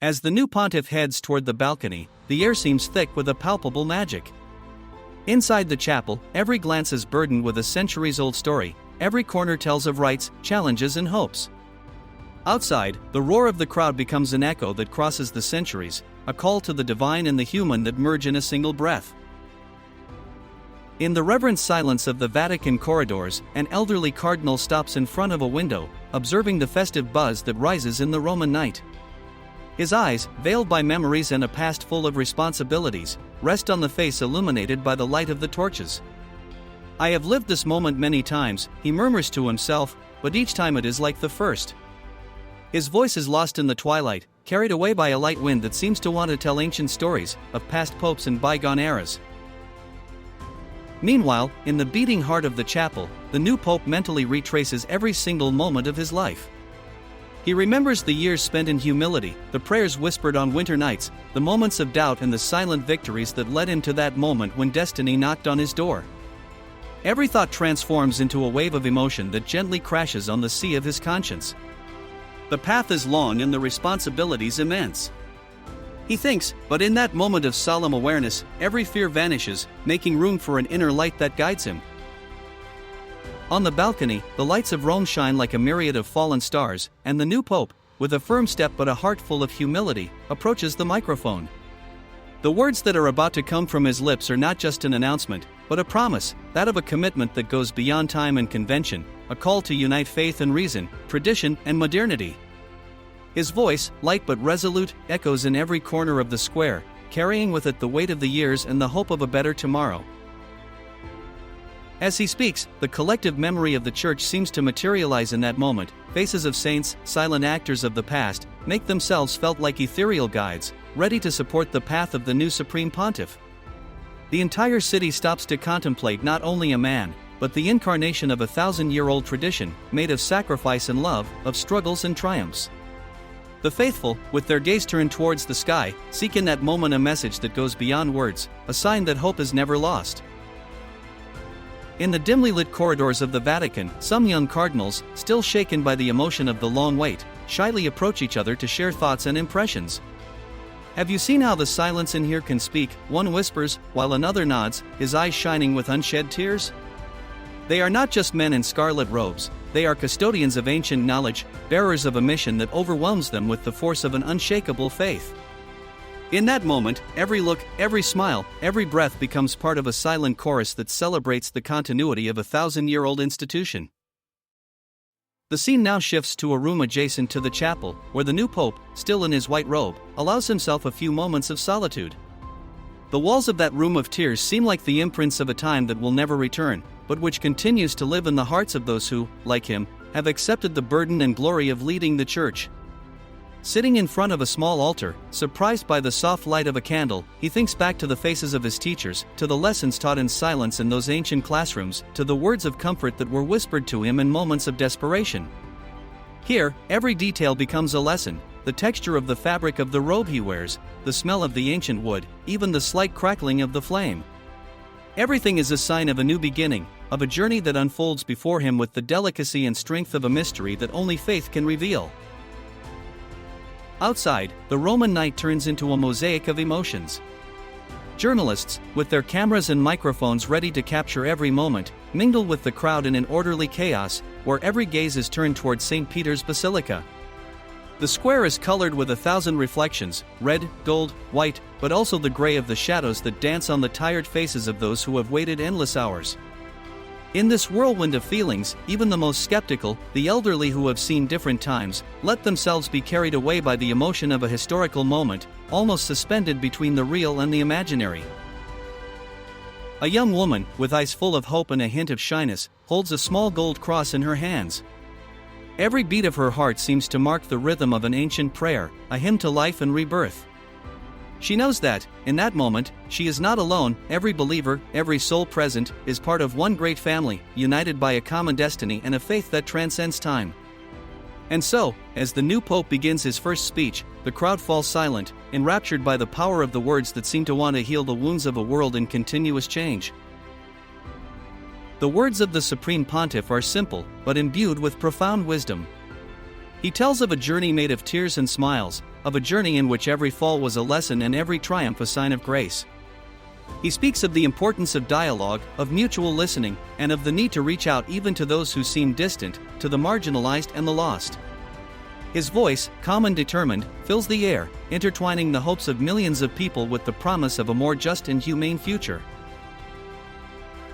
As the new pontiff heads toward the balcony, the air seems thick with a palpable magic. Inside the chapel, every glance is burdened with a centuries-old story. Every corner tells of rights, challenges, and hopes. Outside, the roar of the crowd becomes an echo that crosses the centuries, a call to the divine and the human that merge in a single breath. In the reverent silence of the Vatican corridors, an elderly cardinal stops in front of a window, observing the festive buzz that rises in the Roman night. His eyes, veiled by memories and a past full of responsibilities, rest on the face illuminated by the light of the torches. "I have lived this moment many times," he murmurs to himself, "but each time it is like the first." His voice is lost in the twilight, carried away by a light wind that seems to want to tell ancient stories of past popes and bygone eras. Meanwhile, in the beating heart of the chapel, the new pope mentally retraces every single moment of his life. He remembers the years spent in humility, the prayers whispered on winter nights, the moments of doubt and the silent victories that led him to that moment when destiny knocked on his door. Every thought transforms into a wave of emotion that gently crashes on the sea of his conscience. The path is long and the responsibilities immense. He thinks, but in that moment of solemn awareness, every fear vanishes, making room for an inner light that guides him. On the balcony, the lights of Rome shine like a myriad of fallen stars, and the new pope, with a firm step but a heart full of humility, approaches the microphone. The words that are about to come from his lips are not just an announcement, but a promise, that of a commitment that goes beyond time and convention, a call to unite faith and reason, tradition and modernity. His voice, light but resolute, echoes in every corner of the square, carrying with it the weight of the years and the hope of a better tomorrow. As he speaks, the collective memory of the church seems to materialize in that moment. Faces of saints, silent actors of the past, make themselves felt like ethereal guides, ready to support the path of the new supreme pontiff. The entire city stops to contemplate not only a man, but the incarnation of a 1,000-year-old tradition, made of sacrifice and love, of struggles and triumphs. The faithful, with their gaze turned towards the sky, seek in that moment a message that goes beyond words, a sign that hope is never lost. In the dimly lit corridors of the Vatican, some young cardinals, still shaken by the emotion of the long wait, shyly approach each other to share thoughts and impressions. "Have you seen how the silence in here can speak?" one whispers, while another nods, his eyes shining with unshed tears. They are not just men in scarlet robes, they are custodians of ancient knowledge, bearers of a mission that overwhelms them with the force of an unshakable faith. In that moment, every look, every smile, every breath becomes part of a silent chorus that celebrates the continuity of a 1,000-year-old institution. The scene now shifts to a room adjacent to the chapel, where the new pope, still in his white robe, allows himself a few moments of solitude. The walls of that room of tears seem like the imprints of a time that will never return, but which continues to live in the hearts of those who, like him, have accepted the burden and glory of leading the church. Sitting in front of a small altar, surprised by the soft light of a candle, he thinks back to the faces of his teachers, to the lessons taught in silence in those ancient classrooms, to the words of comfort that were whispered to him in moments of desperation. Here, every detail becomes a lesson: the texture of the fabric of the robe he wears, the smell of the ancient wood, even the slight crackling of the flame. Everything is a sign of a new beginning, of a journey that unfolds before him with the delicacy and strength of a mystery that only faith can reveal. Outside, the Roman night turns into a mosaic of emotions. Journalists, with their cameras and microphones ready to capture every moment, mingle with the crowd in an orderly chaos, where every gaze is turned toward St. Peter's Basilica. The square is colored with 1,000 reflections, red, gold, white, but also the gray of the shadows that dance on the tired faces of those who have waited endless hours. In this whirlwind of feelings, even the most skeptical, the elderly who have seen different times, let themselves be carried away by the emotion of a historical moment, almost suspended between the real and the imaginary. A young woman, with eyes full of hope and a hint of shyness, holds a small gold cross in her hands. Every beat of her heart seems to mark the rhythm of an ancient prayer, a hymn to life and rebirth. She knows that, in that moment, she is not alone. Every believer, every soul present, is part of one great family, united by a common destiny and a faith that transcends time. And so, as the new pope begins his first speech, the crowd falls silent, enraptured by the power of the words that seem to want to heal the wounds of a world in continuous change. The words of the Supreme Pontiff are simple, but imbued with profound wisdom. He tells of a journey made of tears and smiles, of a journey in which every fall was a lesson and every triumph a sign of grace. He speaks of the importance of dialogue, of mutual listening, and of the need to reach out even to those who seem distant, to the marginalized and the lost. His voice, calm and determined, fills the air, intertwining the hopes of millions of people with the promise of a more just and humane future.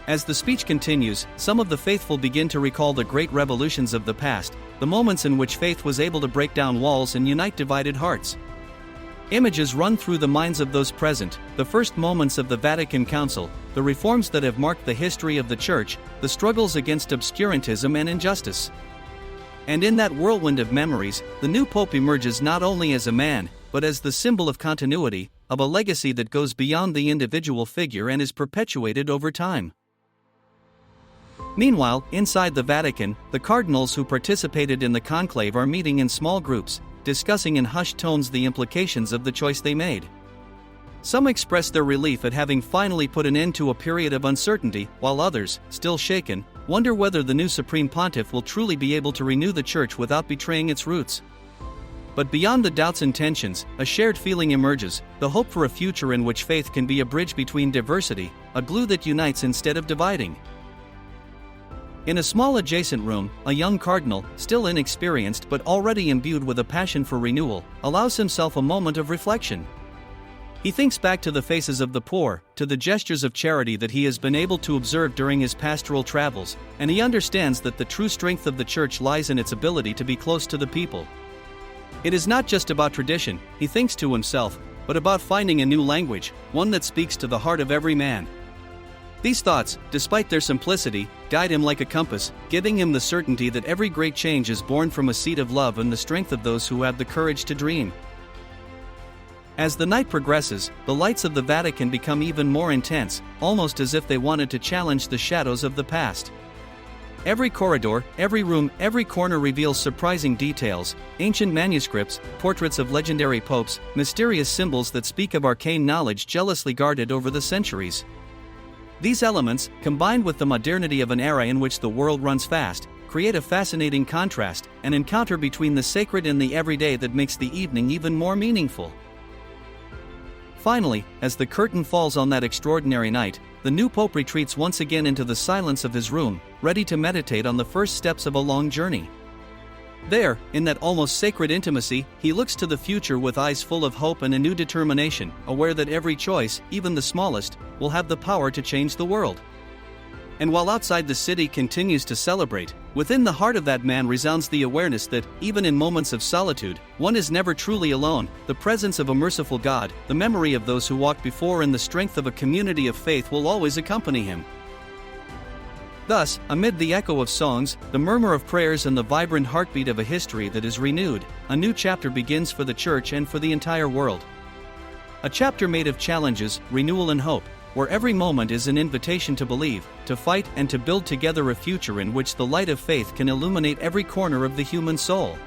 As the speech continues, some of the faithful begin to recall the great revolutions of the past, the moments in which faith was able to break down walls and unite divided hearts. Images run through the minds of those present, the first moments of the Vatican Council, the reforms that have marked the history of the Church, the struggles against obscurantism and injustice. And in that whirlwind of memories, the new Pope emerges not only as a man, but as the symbol of continuity, of a legacy that goes beyond the individual figure and is perpetuated over time. Meanwhile, inside the Vatican, the cardinals who participated in the conclave are meeting in small groups, discussing in hushed tones the implications of the choice they made. Some express their relief at having finally put an end to a period of uncertainty, while others, still shaken, wonder whether the new Supreme Pontiff will truly be able to renew the Church without betraying its roots. But beyond the doubts and tensions, a shared feeling emerges, the hope for a future in which faith can be a bridge between diversity, a glue that unites instead of dividing. In a small adjacent room, a young cardinal, still inexperienced but already imbued with a passion for renewal, allows himself a moment of reflection. He thinks back to the faces of the poor, to the gestures of charity that he has been able to observe during his pastoral travels, and he understands that the true strength of the Church lies in its ability to be close to the people. It is not just about tradition, he thinks to himself, but about finding a new language, one that speaks to the heart of every man. These thoughts, despite their simplicity, guide him like a compass, giving him the certainty that every great change is born from a seed of love and the strength of those who have the courage to dream. As the night progresses, the lights of the Vatican become even more intense, almost as if they wanted to challenge the shadows of the past. Every corridor, every room, every corner reveals surprising details, ancient manuscripts, portraits of legendary popes, mysterious symbols that speak of arcane knowledge jealously guarded over the centuries. These elements, combined with the modernity of an era in which the world runs fast, create a fascinating contrast, an encounter between the sacred and the everyday that makes the evening even more meaningful. Finally, as the curtain falls on that extraordinary night, the new pope retreats once again into the silence of his room, ready to meditate on the first steps of a long journey. There, in that almost sacred intimacy, he looks to the future with eyes full of hope and a new determination, aware that every choice, even the smallest, will have the power to change the world. And while outside the city continues to celebrate, within the heart of that man resounds the awareness that, even in moments of solitude, one is never truly alone. The presence of a merciful God, the memory of those who walked before, and the strength of a community of faith will always accompany him. Thus, amid the echo of songs, the murmur of prayers, and the vibrant heartbeat of a history that is renewed, a new chapter begins for the Church and for the entire world. A chapter made of challenges, renewal and hope, where every moment is an invitation to believe, to fight, and to build together a future in which the light of faith can illuminate every corner of the human soul.